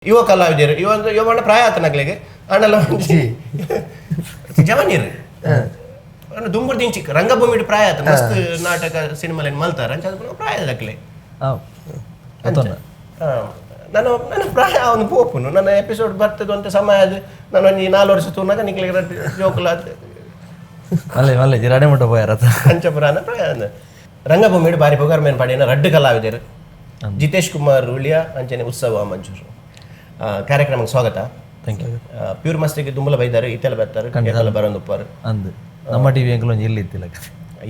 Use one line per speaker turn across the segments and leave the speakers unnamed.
ಯುವ ಕಲಾವಿದರು ಇವನ ಪ್ರಾಯ ಆತನಗ್ಲಿಗೆ ಅಣ್ಣಲ್ಲ ಜವನೀರು ದುಂಬುರ್ ದಿಂಚಿ ರಂಗಭೂಮಿ ಪ್ರಾಯ ಆತ ಮಸ್ತ್ ನಾಟಕ ಸಿನಿಮಾ ಮಲ್ತಾರ ಪ್ರಾಯ ಅದಕ್ಲೆ ನಾನು ನನ್ನ ಪ್ರಾಯ ಅವನು ಪೋಪುನು ನನ್ನ ಎಪಿಸೋಡ್ ಬರ್ತದೆ ಅಂತ ಸಮಯ ಅದು ನಾನು ಒಂದು 4 ವರ್ಷ ತೂನಾಗ ನಿಕ್ಲಿಗೆ ಜೋಕುಲ ಪಂಚಪುರಾಣ ಪ್ರಾಯ ರಂಗಭೂಮಿ ಬಾರಿ ಪೊಗಾರ್ ಮೇನ್ ಪಾಡಿನ ರಡ್ಡು ಕಲಾವಿದರು ಜಿತೇಶ್ ಕುಮಾರ್ ಉಳಿಯಾ ಅಂಚನೆ UTSAV VAMANJOOR ಕಾರ್ಯಕ್ರಮಕ್ಕೆ ಸ್ವಾಗತ.
Thank you.
ಪ್ಯೂರ್ ಮಸ್ತಿಗೆ ದುಂಬಲ ಬೈದಾರೆ ಇತ್ತೆಲ್ಲ ಬರ್ತಾರೆ ಎಲ್ಲ ಬರೋಂದುಪ್ಪಾರು
ಅಂದು ನಮ್ಮ ಟಿವಿ ಅಂಕಲ್ ಒಂದು ಇಲ್ಲಿ ಇತ್ತಿಲ್ಲ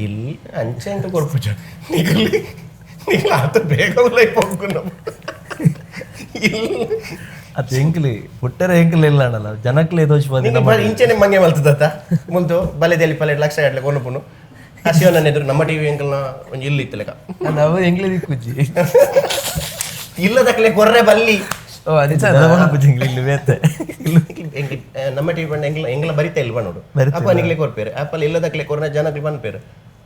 ಇಲ್ಲಿ ಅಂಚೆ ಅಂತ ಕೊಡ್ಪುಜ ನೀನು ಆತ ಬೇಗ ಲೈಫ್ ಹೋಗ್ಕೊಂಡು
ಅದು ಎಂಕ್ಲಿ ಪುಟ್ಟರ ಎಂಕ್ಲಿ ಇಲ್ಲ ಅಣ್ಣಲ್ಲ ಜನಕ್ಲೆ ದೋಷ
ಇಂಚೆನೆ ಮಂಗೆ ಮಲ್ತದತ್ತ ಮುಂತು ಬಲೆದೆಲಿಪಲೆ ಲಕ್ಷ ಗಟ್ಟಲೆ ಕೊಂಡುಪುನು ಹಸಿವನ್ನ ಎದುರು ನಮ್ಮ ಟಿವಿ ಅಂಕಲ್ನ ಒಂದು ಇಲ್ಲಿ ಇತ್ತಲೆಕ
ನಾವು ಎಂಕ್ಲಿ ದಿಕ್ಕುಜ್ಜಿ
ಇಲ್ಲದಕ್ಲೆ ಕೊರ್ರೆ ಬಲ್ಲಿ ನಮ್ಮ ಟಿವಿ ಬಂಡ ಎಂಗ್ಲ ಬರಿತಾ ಇಲ್ಲ ನೋಡು ಅಪ್ಪ ನಿಗ್ಲೆ ಕೊರ್ಪೇರು ಆಪಲ್ ಇಲ್ಲದಕ್ಲೆ ಕೊರ್ನ ಜನಕ್ಕೆ ಬಂದ್ಪೇರು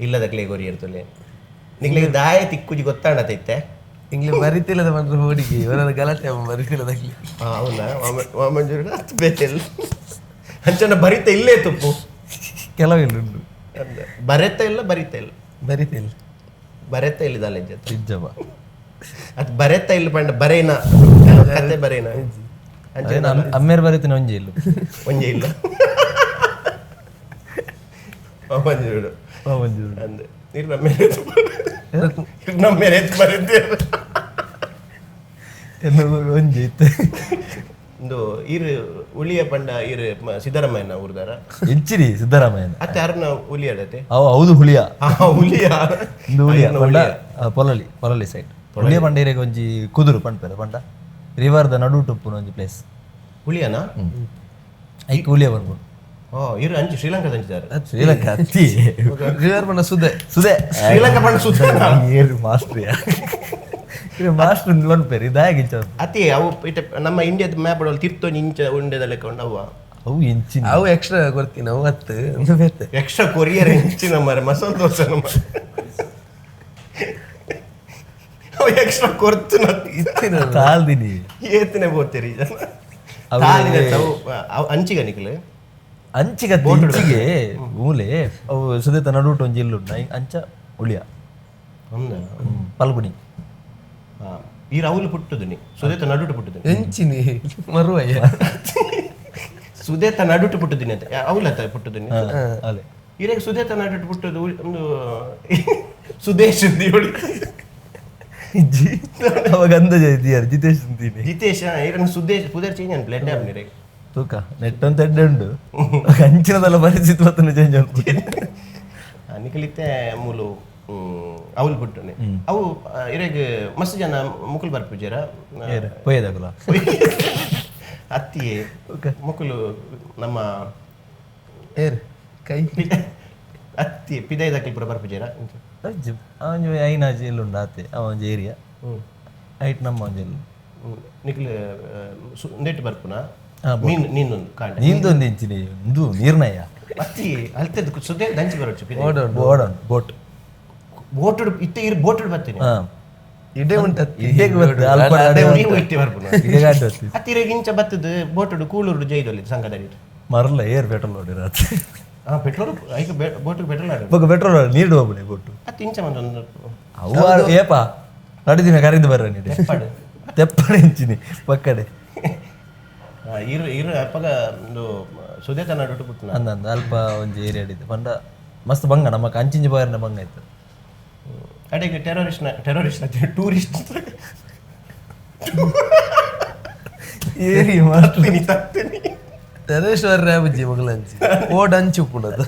ಇಲ್ಲದಕ್ಲೆ ಕೊರಿ ಇರ್ತಲೆ ನಿಗ್ಲಿಗೆ ದಾಯ ತಿಕ್ಕುಜಿ ಗೊತ್ತಾಡತೈತೆ
ಇಂಗ್ಲಿ ಬರಿತಿಲ್ಲದ ಬಂದ್ರೆ ಹುಡುಗಿ ಇವರ ಗಲಾಟೆ ಬರಿತಿಲ್ಲದಾಗ್ಲಿ
ಹೌದಾ ವಾಮಂಜೂರು ಹತ್ತು ಬೇತಿಲ್ಲ ಅಂಚನ ಬರಿತಾ ಇಲ್ಲೇ ತುಪ್ಪು
ಕೆಲವಿಲ್ಲ
ಬರೆತಾ ಇಲ್ಲ ಬರಿತಾ ಇಲ್ಲ
ಬರಿತಿಲ್ಲ
ಬರೆತಾ ಇಲ್ಲದಲ್ಲ
ನಿಜವ
ಅದು ಬರೆತಾ ಇಲ್ಲ ಬಂಡ ಬರೇನ ಕತೆ ಬರೇನ
ಅಮ್ಮೇರ್ ಬರೀತೀನಿ ಒಂಜಿ ಇಲ್ಲ
ಒಂಜೆ ಇಲ್ಲ ವಾಮಂಜೂರು
ವಾಮಂಜೂರು
ಅಂದೆ ನೀರು ನಮ್ಮ ಮೇಲೆ ಎತ್ತು ಬರೀತೀರ
ಒಂಜಿ ಇತ್ತು
ಒಂದು ಇರು ಉಳಿಯ ಪಂಡ ಇರು ಸಿದ್ದರಾಮಯ್ಯನ ಊರ್ದಾರ
ಹೆಚ್ಚಿರಿ ಸಿದ್ದರಾಮಯ್ಯನ
ಅತ್ತೆ ಯಾರನ್ನ ಹುಲಿ ಆಡತ್ತೆ
ಅವು ಹೌದು ಹುಲಿಯ
ಹುಲಿಯ
ಪೊಲಲಿ ಸೈಡ್ ಹುಲಿಯ ಪಂಡ ಒಂಜಿ ಕುದುರು ಪಂಡ್ಪೇರ ಪಂಡ ರಿವರ್ದ ನಡು ಟುಪ್ಪುನ ಒಂಜಿ ಪ್ಲೇಸ್
ಹುಲಿಯನಾ
ಐಕ್ ಹುಲಿಯ ಬರ್ಬೋದು
ಇರು ಅಂಚಿ ಶ್ರೀಲಂಕಾದ ಅಂಚಿದ್ದಾರೆ
ಶ್ರೀಲಂಕಾ ಅತ್ತಿ ರಿವರ್ ಪಂಡ ಸುದೆ
ಶ್ರೀಲಂಕಾ ಪಂಡ ಸುದೆ
ಏರು ಮಾಸ್ಟ್ರಿಯ ಮಾಸ್ಟರ್ ಪೇರು ಇದಾಗಿಂಚ
ಅತಿ ಅವು ನಮ್ಮ ಇಂಡಿಯಾದ ಮ್ಯಾಪ್ ಅಲ್ಲಿ ತಿರ್ತೋನಿ ಇಂಚ ಉಂಡೆದ ಲೆಕ್ಕ ಅವು
ಅವು ಇಂಚಿನ ಅವು ಎಕ್ಸ್ಟ್ರಾ ಕೊಡ್ತೀನಿ ಅವು ಹತ್ತು
ಎಕ್ಸ್ಟ್ರಾ ಕೊರಿಯರ್ ಇಂಚಿನ ಮರ ಮಸಾಲೆ ದೋಸೆ ನಮ್ಮ ಅವು ಎಕ್ಸ್ಟ್ರಾ ಕೊರ್ತು
ತಾಲ್ದಿನಿ
ಏತನೆ ಬೋತೀರಿ ಅಂಚಿಗ ನಿಕ್ಲೆ
ಅಂಚಿಗೆ ಬೋಟಿಗೆ ಮೂಲೆ ಅವು ಸುದೇತ ನಡುಟು ಒಂಜಿ ಇಲ್ಲುಂಡ ಅಂಚ ಉಳಿಯ ಪಲ್ಗುಣಿ
ಈ ರಾಹುಲ್ ಪುಟ್ಟುದು ಸುದೇತ ನಡುಟು ಪುಟ್ಟುದು
ಎಂಚಿನಿ ಮರುವಯ್ಯ
ಸುದೇತ ನಡುಟು ಪುಟ್ಟುದಿನಿ ಅಂತ ಅವಲತ್ತ ಪುಟ್ಟುದಿನಿ
ಅದೇ
ಇರಾಗ ಸುದೇತ ನಡುಟು ಪುಟ್ಟದು ಒಂದು ಸುದೇಶ್ ದಿಯೋಳಿ
ಅವಾಗ ಅಂದ ಜೈತಿಯಾರ ಜಿತೇಶ್ ಅಂತೀನಿ
ಜಿತೇಶ್ ಇರ ಸುದೇಶ್ ಪುದರ್ ಚೇಂಜ್ ಅನ್ ಬ್ಲೆಡ್ ಆಪ್ ನೀರೆ
ತೂಕ ನೆಟ್ ಅಂತ ಎಡ್ಡೆ ಉಂಡು ಅಂಚಿನದಲ್ಲ ಪರಿಸ್ಥಿತಿ ಮತ್ತನ್ನು ಚೇಂಜ್ ಆಗ್ಬಿಟ್ಟು
ನಿಖಲಿತ್ತೆ ಮೂಲು ಅವಲ್ ಬಿಟ್ಟನೆ ಅವು ಇರಾಗ ಮಸ್ತ್ ಜನ ಮುಕುಲ್ ಬರ್ಪುಜಾರ
ಪೊಯ್ಯದಾಗಲ್ಲ
ಅತ್ತಿ ಮುಕುಲು ನಮ್ಮ
ಏರ್ ಕೈ
ಅತ್ತಿ ಪಿದೈದಾಕಿ ಪುರ ಬರ್ಪುಜಾರ
ಐನಾಜಿ ಎಲ್ಲುಂಡು ಆತೆ ಅವಂಜ ಏರಿಯಾ ಐಟ್ ನಮ್ಮ ಒಂಜೆಲ್ಲ
ನಿಖಲ್ ನೆಟ್ ಬರ್ಪುನ ನೀನೊಂದು ಕಾಂಡ
ನೀಂದೊಂದು ಇಂಚಿನಿ ಒಂದು ನೀರ್ನಯ್ಯ
ಅತ್ತಿ ಅಲ್ತದ ಸುದ್ದಿ ದಂಚಿ ಬರೋಚು
ಓಡೋಣ ಬೋಟ್
ಬೋಟುಡು ಇತ್ತೆ ಇರು ಬೋಟುಡು ಬರ್ತೀನಿ
ಇಡೇ ಉಂಟು
ಹತ್ತಿರ ಇಂಚ ಬತ್ತದ ಬೋಟುಡು ಕೂಳೂರು ಜೈದಲ್ಲಿ ಸಂಘದಲ್ಲಿ
ಮರಲ್ಲ ಏರ್ ಪೆಟ್ರೋಲ್ ಹೊಡಿರ
ಪೆಟ್ರೋಲ್ ಐಕ ಬೋಟು ಪೆಟ್ರೋಲ್
ಆಡ ಪೆಟ್ರೋಲ್ ನೀಡು ಹೋಗ್ಬಿಡಿ ಬೋಟು
ಹತ್ತು ಇಂಚ ಒಂದು
ಅವು ಏಪಾ ನಡಿದಿನ ಕರೆದು ಬರ್ರ ನೀಡಿ ತೆಪ್ಪಡೆ ಇಂಚಿನಿ ಪಕ್ಕಡೆ
ಇರು ಇರು ಅಪ್ಪಗ ಒಂದು ಸುದೇತ ನಡುಟು ಪುಟ್ಟನ
ಅಂದಂದ ಅಲ್ಪ ಒಂಜಿ ಏರಿಯಾ ಹಿಡಿದು ಪಂಡ ಮಸ್ತ್ ಬಂಗ ನಮ್ಮ ಕಂಚಿಂಜಿ ಬಾರಿನ ಬಂಗ ಆಯ್ತು
ಅಡೆಗೆ ಟೆರರಿಸ್ಟ್ ಟೂರಿಸ್ಟ್
ಏರಿ ಮಾಡ್ತೀನಿ
ತತ್ತೀನಿ
ಟೆರರಿಸ್ಟ್ ಬರ್ರೆ ಬುಜ್ಜಿ ಮಗಳಂಚಿ ಓಡ್ ಹಂಚಿ ಉಪ್ಪುಡದು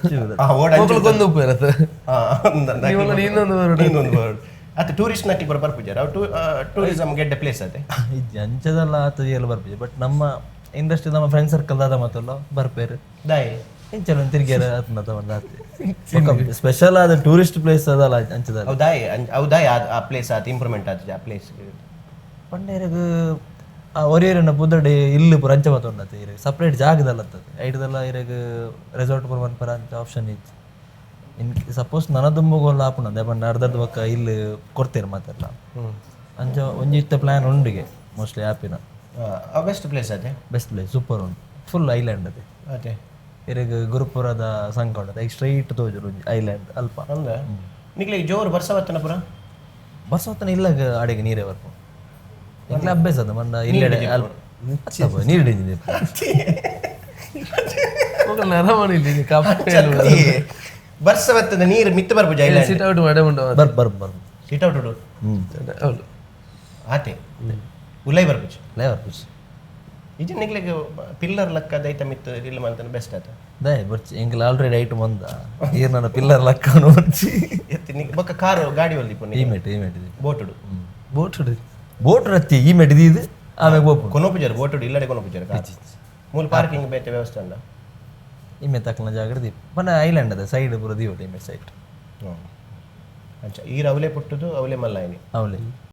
ಮಗಳಗೊಂದು ಉಪ್ಪು ಇರತ್ತೆ ಇನ್ನೊಂದು
ವರ್ಡ್ ಅದು ಟೂರಿಸ್ಟ್ ನಟಿ ಬರ್ಪುಜಾರ ಟೂರಿಸಮ್ ಗೆಡ್ಡ ಪ್ಲೇಸ್ ಅದೇ
ಇದು ಅಂಚದಲ್ಲ ಆತದ ಎಲ್ಲ ಬರ್ಪುಜ ಬಟ್ ನಮ್ಮ ಇಂಡಸ್ಟ್ರಿ ನಮ್ಮ ಫ್ರೆಂಡ್ ಸರ್ಕಲ್ ದಾದ ಮತ್ತಲ್ಲ ಬರ್ಪೇರು
ದಾಯ್
ಇಂಚಲ ತಿರ್ಗ್ಯಾರ ಆತ್ಮತ ಒಂದು ಆತೆ ಸ್ಪೆಷಲ್ ಆದ ಟೂರಿಸ್ಟ್ ಪ್ಲೇಸ್ ಅದಲ್ಲ ಅಂಚದಲ್ಲ
ಹೌದಾಯ್ ಆ ಪ್ಲೇಸ್ ಆತ ಇಂಪ್ರೂವ್ಮೆಂಟ್ ಆತದೆ ಆ ಪ್ಲೇಸ್
ಪಂಡೇರಗ ಒರಿಯರನ್ನ ಪುದಡೆ ಇಲ್ಲಿ ಪುರ ಅಂಚ ಮತ್ತ ಉಂಡತೆ ಇರ ಸಪ್ರೇಟ್ ಜಾಗದಲ್ಲ ಅತ್ತದ ಐಟದಲ್ಲ ಇರಗ ರೆಸಾರ್ಟ್ ಪುರ ಪರ ಅಂತ ಆಪ್ಷನ್ ಇತ್ತು ಇನ್ ಸಪೋಸ್ ನನದುಂಬಗೋಲ್ಲ ಆಪುಂಡ ಪಂಡ ಅರ್ಧದ ಪಕ್ಕ ಇಲ್ಲಿ ಕೊಡ್ತೇನೆ ಮಾತೆಲ್ಲ ಅಂಚ ಒಂಜಿ ಇತ್ತ ಪ್ಲಾನ್ ಉಂಡಿಗೆ ಮೋಸ್ಟ್ಲಿ ಆಪಿನ
ಬೆಸ್ಟ್ ಪ್ಲೇಸ್ ಅದೇ
ಬೆಸ್ಟ್ ಪ್ಲೇಸ್ ಸೂಪರ್ ಉಂಟು ಫುಲ್ ಐಲ್ಯಾಂಡ್ ಅದೇ
ಅದೇ
ಇರಗ ಗುರುಪುರದ ಸಂಘ ಉಂಟು ಈಗ ಸ್ಟ್ರೈಟ್ ತೋಜರು ಐಲ್ಯಾಂಡ್ ಅಲ್ಪ
ಅಂದ್ರೆ ನಿಕ್ಲಿಗೆ ಜೋರು ಬರ್ಸವತ್ತನ ಪುರ
ಬಸವತ್ತನ ಇಲ್ಲ ಅಡಿಗೆ ನೀರೇ ಬರ್ಪು ಎಂಗ್ಲ ಅಭ್ಯಾಸ ಅದ ಮಂಡ ಇಲ್ಲೆಡೆ ನೀರು ಹಿಡಿದಿದೆ
ಬರ್ಸವತ್ತದ ನೀರು ಮಿತ್ತು ಬರ್ಪುಜ
ಸಿಟ್ ಔಟ್ ಮಾಡೇ ಉಂಟು
ಸಿಟ್ ಔಟ್ ಉಡು ಆತೆ ಉಲೈ ಬರ್ಪುಜ
ಲೇವರ್
ಇದು ನಿಕ್ಲಿಗೆ ಪಿಲ್ಲರ್ ಲಕ್ಕ ದೈತ ಮಿತ್ತು ಇಲ್ಲ ಮಂತನ ಬೆಸ್ಟ್ ಆತ
ದಾಯ್ ಬರ್ಚಿ ಎಂಗ್ಲ ಆಲ್ರೆಡಿ ಐಟಮ್ ಬಂದ ಈಗ ನನ್ನ ಪಿಲ್ಲರ್ ಲಕ್ಕನು ಬರ್ಚಿ
ಎತ್ತಿ ನಿಕ್ ಬೊಕ್ಕ ಕಾರು ಗಾಡಿ ಒಲ್ಲಿ
ಈ ಮೆಟ್
ಬೋಟುಡು
ಬೋಟ್ ರತ್ತಿ ಈ ಮೆಟ್ ಇದು ಆಮೇಲೆ ಬೋಪು
ಕೊನೋಪುಜರ್ ಬೋಟುಡು ಇಲ್ಲಡೆ ಕೊನೋಪುಜರ್ ಮೂಲ ಪಾರ್ಕಿಂಗ್ ಬೇತೆ ವ್ಯವಸ್ಥೆ ಉಂಡ
ಇಮ್ಮೆ ತಕ್ಕನ ಜಾಗಡ ದೀಪ ಮನೆ ಐಲ್ಯಾಂಡ್ ಅದ ಸೈಡ್ ಪೂರ ದೀವಟ ಇಮ್ಮೆ ಸೈಡ್
ಅಂಚ ಈರ ಅವಲೇ ಪುಟ್ಟದು ಅವಲೇ ಮಲ್ಲಾಯಿನಿ
ಅವಲೇ